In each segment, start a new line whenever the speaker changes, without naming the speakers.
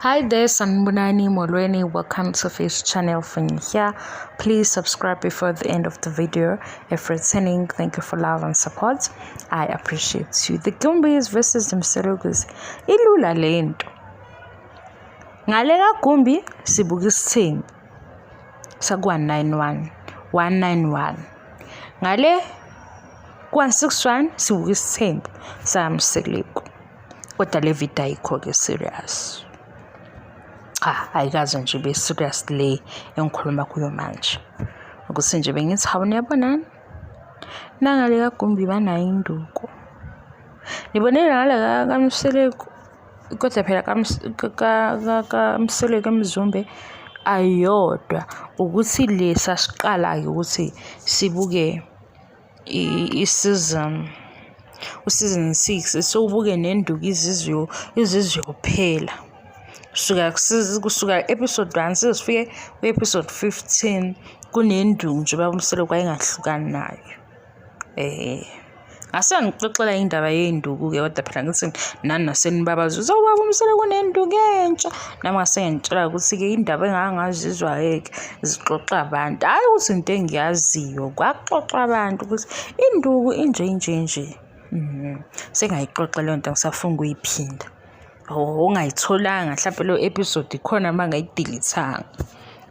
Hi there, Sanbunani Molweni. Welcome to this channel from here. Please subscribe before the end of the video. If returning, thank you for love and support. I appreciate you. The Gumbis versus the Mselekus. Ilula lento. Ngalela Gumbi sibuka isithembu saku 191. Ngale ku 161 sibuka isithembu sa Mseleku. Kodwa le video ayikho ke serious. Ayikaze nje be serious le engikhuluma kuyo manje. Ukuthi nje bengithi hawu niyabonana. Nangale ka Gumbi banayo Induku. Nibonile ngale ka Mseleku. Kodwa phela ka Mseleku emzumbe ayodwa ukuthi lesa siqala ke ukuthi sibuke season 6 sobuke neNduku izizwe kuphela. Kusuka episode 1 sifike ku episode 15 kunenduku nje babumseleku ayingahlukani nayo. Ngase ngixoxela indaba yeNduku ke kodwa phela ngithi nani nasenibabaza uzobaba umseleku kunenduku entsha nami ngase ngitshela ukuthi ke indaba engangazizwa ke zixoxa abantu hayi ukuthi into engiyaziyo kwaxoxa abantu ukuthi induku nje sengayixoxa le nto ngisafuna ukuyiphinda. Ongayitholanga mhlawumbe lo episode ikhona mangayidilithanga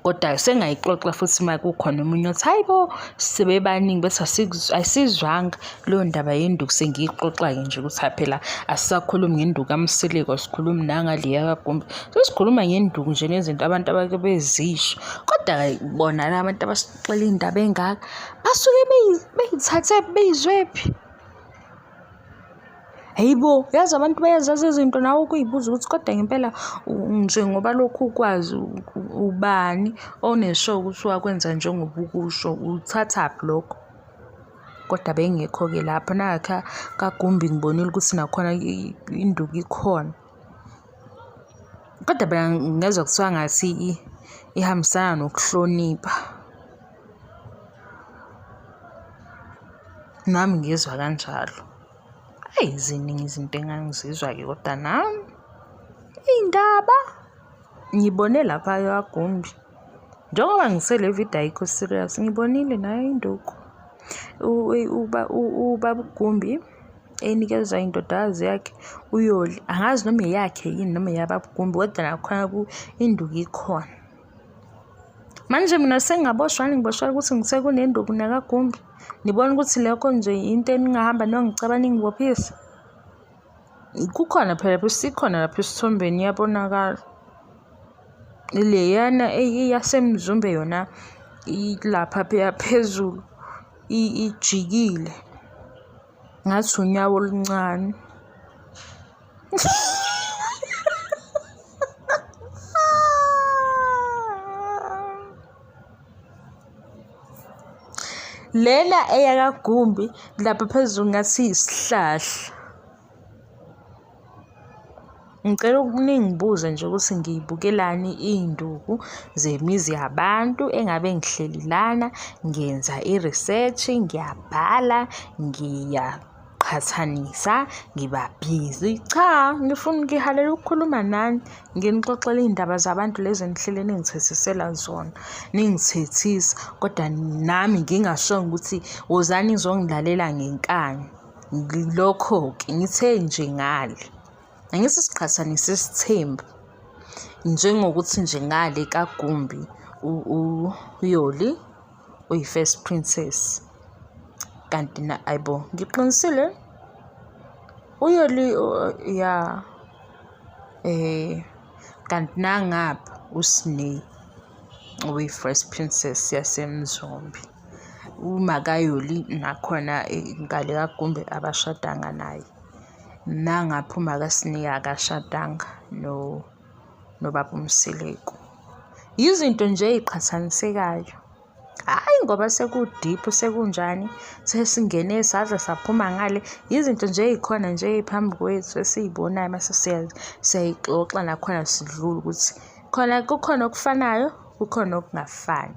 kodwa sengayixoxa futhi makukhona umunye othi hayibo sebebaningi bese asizwanga lo ndaba yenduku sengiyixoxa ke nje ukuthi phela asisakhulumi ngenduku kaMseleku sikhuluma nangaliya kaGumbi sesikhuluma ngenduku nje nezinto abantu abake bezisho kodwa bona la abantu abasixela indaba engaka basuke beyithathe beyizwephi. Hayibo yazi abantu bayazazi izinto nawe ukuyibuza ukuthi kodwa ngempela nje ngoba lokhu ukwazi ubani oneshow ukuthi wakwenza njengoba ukusho uthatha blog kodwa bengekho ke lapha nakha kaGumbi ngibonile ukuthi nakhona induku ikhona kodwa bela ngezwe kuthiwa ngathi ihambisana nokuhlonipha nami ngizwa kanjalo. Ziningi izinto engangizizwa ke kodwa nami indaba ngibone lapha kaGumbi njengoba ngisele video ayikho serious ngibonile nayo Induku ubaba uGumbi enikeza indodakazi yakhe uyoli angazi noma yakhe yini noma yababa uGumbi kodwa nakhona ku Induku ikhona manje mina sengaboshwa ukuthi ngisekunenduku nakaGumbi nibona ukuthi lokho nje into eningahamba nongicabana ningibophisa kukhona phela sikhona lapha isithombeni yabonakala leyana eyasemzumbe yona ilapha phezulu ijikile ngathi unyawo oluncane. Lena eyakaGumbi lapha phezulu ngathi isihlahla. Ngicela ukuningibuze nje ukuthi ngiyibukelani induku zemizi yabantu engabe ngihlelilana ngenza iresearch ngiyabhala ngiyaqhathanisa ngiba busy cha ngifuna ngihalela ukukhuluma nani nginixoxela indaba zabantu lezi enihlele ningithethisela zona ningithethisa kodwa nami ngingashongo ukuthi wozani ngizongilalela ngenkani lokho ke ngithe nje ngale angisi siqhathanisa isithembu njengokuthi nje ngale kaGumbi uyoli uyi-first princess kanti na ayibo ngiqinisile uyoli ya kanti nangapha uSnake uyi-first princess yasemzombe uma kayoli nakhona ngale kaGumbi abashadanga naye nangaphuma kaSnake akashadanga nobaba Mseleku izinto nje eziqhathanisekayo hayi ngoba sekudeep sekunjani sesingene saze saphuma ngale izinto nje ezikhona nje eziphambi kwethu esizibonayo mase siyayixoxa nakhona sidlula ukuthi kukhona okufanayo kukhona okungafani.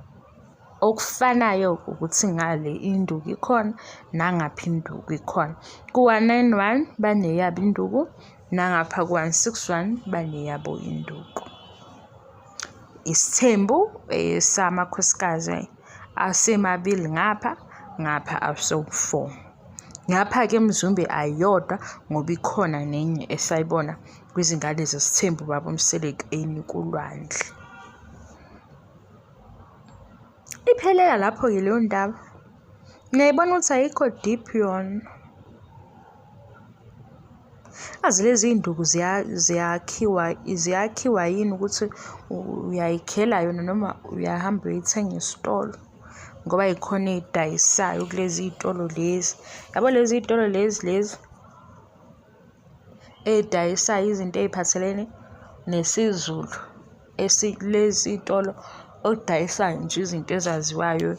Okufanayo ukuthi ngale induku ikhona nangapha induku ikhona ku 191 baneyabo induku Nangapha ku-161 baneyabo Induku. Isithembu samakhosikazi asemabili ngapha aso-4. Ngapha-ke Mzumbe ayodwa ngoba ikhona nenye esayibona kwizingane zesithembu babo Mseleku kulwandle. Iphelela lapho-ke leyo ndaba. Ngiyayibona ukuthi ayikho deep yona. Azi lezi induku ziyakhiwa yini ukuthi uyayikhela yona noma uyahamba uyithenga esitolo, ngoba ikhona eyidayisayo kulezi iy'tolo lezi. Yabo lezi iy'tolo lezi eyidayisayo izinto ey'phathelene nesiZulu, lezi iy'tolo okudayisayo nje izinto ezaziwayo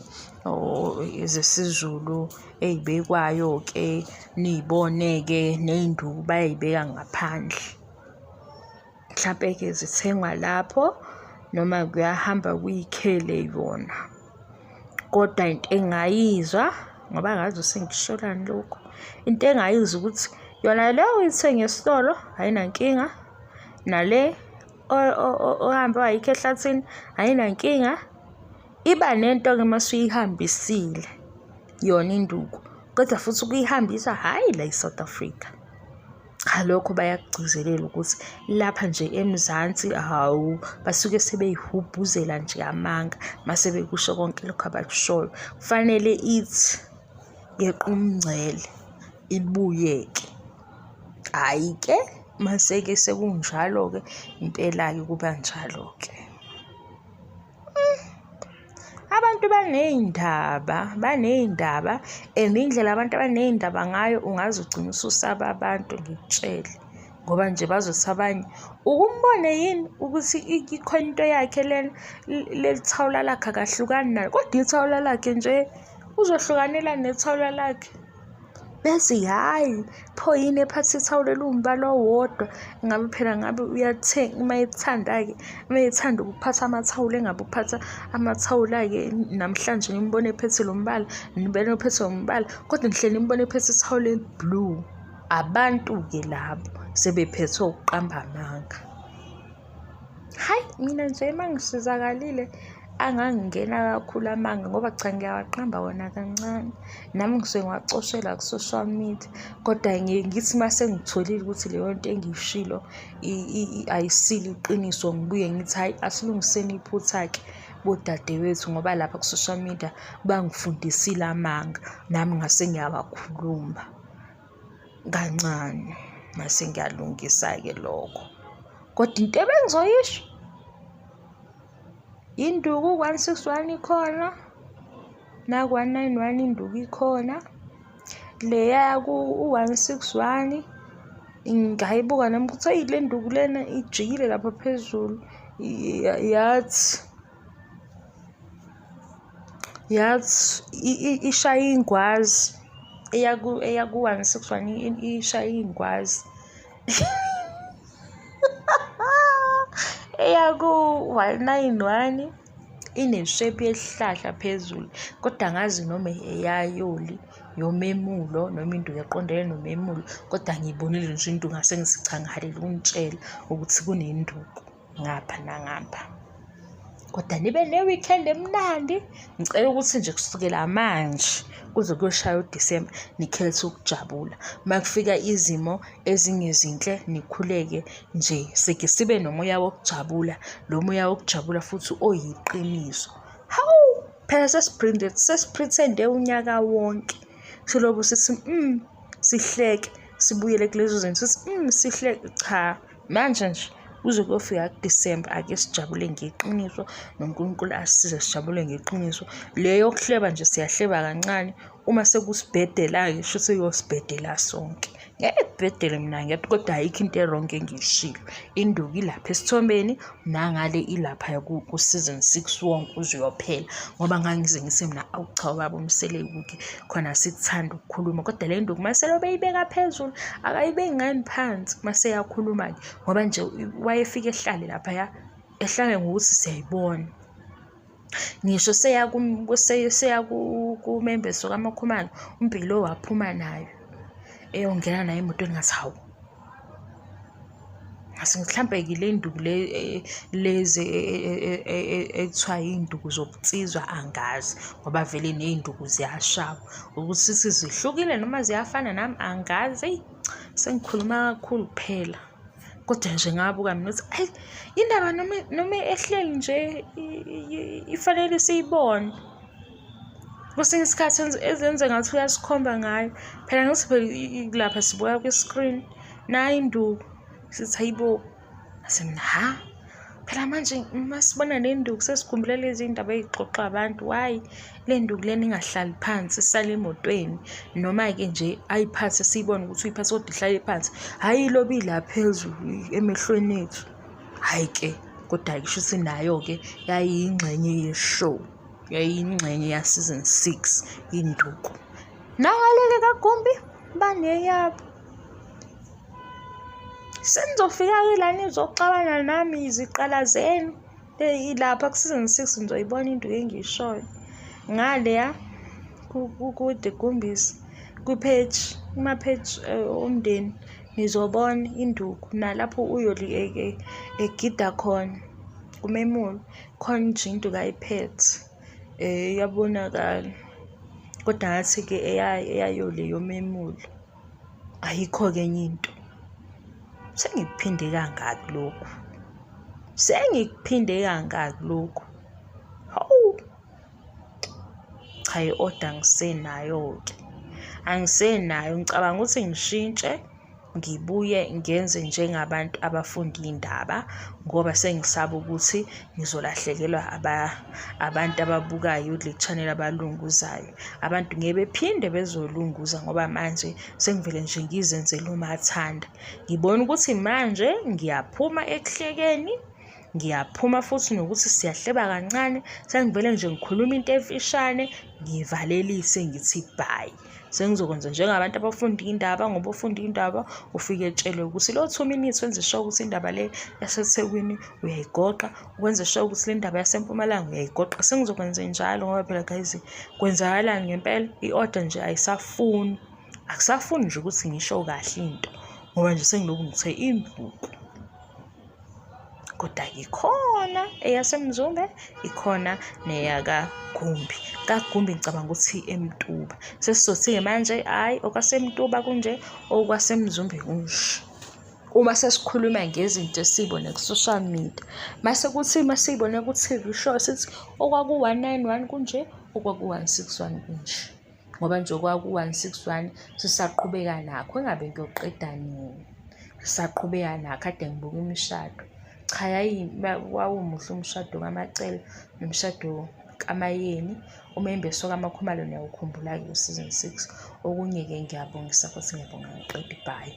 zesiZulu ey'bekwayo-ke niy'bone-ke ney'nduku bayay'beka ngaphandle. Mhlampe-ke zithengwa lapho noma kuyahamba kuyikhele yona. Kodwa into engayizwa, ngoba ngazi usengisholani lokhu, into engayizwa ukuthi yona le uyithenga esitolo ayinankinga, nale ohambe wayikha ehlathini ayinankinga. Iba nento-ke mase uyihambisile yona induku, kodwa futhi ukuyihambisa hhayi la eSouth Africa. Lokho bayakugcizelela ukuthi lapha nje eMzansi hawu basuke sebeyihubhuzela nje amanga mase bekusho konke lokho abakushoyo. Kufanele ithi yeqa umngcele ibuyeke. Hhayi-ke mase-ke sekunjalo-ke impela-ke kuba njalo-ke. Abantu baney'ndaba and indlela abantu abaney'ndaba ngayo ungaze ugcine ususaba abantu ngikutshele, ngoba nje bazothi abanye ukumbone yini ukuthi ikhona into yakhe leli thawula lakhe akahlukani nalo, kodwa ithawula lakhe nje uzohlukanela nethawula lakhe. Bese hhayi pho yini ephatha ithawula elumbala owodwa, ngabe uyathenga uma ethanda ukuphatha amathawula engabe uphatha amathawula-ke namhlanje nimbone ephethe lo mbala, nibene uphethe umbala, kodwa nihleli nimbone ephethe ithawula eli-blue. Abantu-ke labo sebephethwe ukuqamba amanga. Hayi mina nje uma ngisizakalile angangingena kakhulu amanga, ngoba cha ngiyawaqamba wona kancane, nami ngisuke ngiwacoshela ku-social media. Kodwa ngithi uma sengitholile ukuthi leyo nto engiyishilo ayisilo iqiniso, ngibuye ngithi hhayi asilungiseni iphutha-ke bodadewethu, ngoba lapha ku-social media bangifundisile amanga, nami ngase ngiyawakhuluma kancane mase ngiyalungisa-ke lokho. Kodwa into ebengizoyisho Induku 161 ikhona, naku 191 Induku ikhona. Leya ku-161 ngayibuka nami ukuthi hayi le nduku lena ijikile lapha phezulu, yathi ishaya ingwazi. Eya ku-161 ishaya ingwazi. Eya ku-191 ineshepu yesihlahla phezulu, kodwa angazi noma eyayoli yomemulo noma induku eqondene nomemulo, kodwa ngiyibonile nje induku ngase ngithi cha ngihalele ukunitshela ukuthi kunenduku ngapha nangapha. Kodwa nibe ne-weekend emnandi. Ngicela ukuthi nje kusukela manje kuze kuyoshaya uDisemba nikhethe ukujabula. Uma kufika izimo ezingezinhle nikhuleke nje, sike sibe nomoya wokujabula, lo moya wokujabula futhi oyiqiniso. Hawu phela sesipretende unyaka wonke silobu sithi sihleke, sibuyele kulezo zinto sithi sihleke. Cha, manje nje kuze kuyofika kuDisemba ake sijabule ngeqiniso, noNkulunkulu asisize sijabule ngeqiniso. Leyo kuhleba nje siyahleba kancane, uma sekusibhedela-ke shuthi yosibhedela sonke. Ngiyayibhedele mina ngiyathi, kodwa ayikho into eronke engiyishilo. Induku ilapha esithombeni nangale ilapha ku-season 6 wonke uze uyophela, ngoba ngangize ngithi mina awucha baba Mseleku-ke khona sikuthanda ukukhuluma, kodwa le nduku maselo beyibeka phezulu akayibeki ngani phansi mase yakhuluma-ke, ngoba nje wayefika ehlale laphaya, ehlale ngokuthi siyayibona. Ngisho seya kumembeso kaMakhumalo umpilo waphuma nayo eyongena naye emotweni ngathi hawu mhlawumbe le nduku lezi ekuthiwa iy'nduku zobunsizwa angazi ngoba vele ney'nduku ziyashawa. Ukuthi zihlukile noma ziyafana nami angazi. Sengikhuluma kakhulu phela. Kodwa nje ngabuka mina ukuthi ayi indaba noma ehleli nje ifanele siyibone. Kwesinye isikhathi ezenze ngathi uyasikhomba ngayo. Phela ngithi phela lapha sibuka kwi-screen nayi induku. Sithi hayibo. Ase mina ha? Phela manje masibona le nduku sesikhumbula lezi ndaba ezixoxa abantu. Why le nduku lena ingahlali phansi sisale emotweni noma ke nje ayiphathe siyibone ukuthi uyiphathe kodwa ihlale phansi. Hayi lobi la phezulu emehlweni ethu. Hayi ke kodwa kusho ukuthi nayo ke yayingxenye ye-show. Yayingxenye ya season 6 induku. Nangaleke kaGumbi baneyabo. Senizofika la nizoxabana nami iziqala zenu. Lapha ku season 6 nizoyibona induku engiyishoyo. Ngale ya ku the Gumbis ku-page kuma-page omndeni nizobona induku nalapho uyoli egida khona kumemulo khona nje induku ayiphethe yabonakala. Kodwa ngathi ke eyayole yomemulo ayikho ke enye into. Sengikuphinde kangaki lokhu. Hawu. Cha i-order angisenayo ke. Angisenayo ngicabanga ukuthi ngishintshe ngibuye ngenze njengabantu abafunda indaba ngoba sengisaba ukuthi ngizolahlekelwa abantu ababukayo le channel abalunguzayo. Abantu ngeke bephinde bezolunguza ngoba manje sengivele nje ngizenzele umathanda. Ngibona ukuthi manje ngiyaphuma ekuhlekeni, ngiyaphuma futhi nokuthi siyahleba kancane. Sengivele nje ngikhuluma into efishane ngivalelise ngithi bye. Sengizokwenza njengabantu abafunda indaba ngoba ufunda indaba ufike etshele ukuthi lo 2 minutes wenze sure ukuthi indaba le yaseThekwini uyayigoqa, ukwenze sure ukuthi le ndaba yaseMpumalanga uyayigoqa. Sengizokwenza njalo ngoba phela guys kwenzakalani ngempela i-order nje ayisafuni. Akusafuni nje ukuthi ngisho kahle into ngoba nje sengiloku ngithe induku. Kodwa ikhona eyasemzumbe ikhona neyaka Gumbi. KaGumbi ngicabanga ukuthi emtuba. Sesizothi manje hayi okwasemtuba kunje okwasemzumbe kunje. Uma sesikhuluma ngezinto esibone ku social media, mase kuthi masibone ku TV show sithi okwaku 191 kunje okwaku 161 kunje. Ngoba nje okwaku 161 sisaqhubeka nakho engabe ngiyoqeda nini. Sisaqhubeka nakho ade ngibuka imishado. Cha yayi wawumuhle umshado kaMacele nomshado kaMayeni. Umembeso kaMakhumalo niyawukhumbula ke season 6. Okunye ke ngiyabongisa futhi ngiyabonga ngiqeda bye.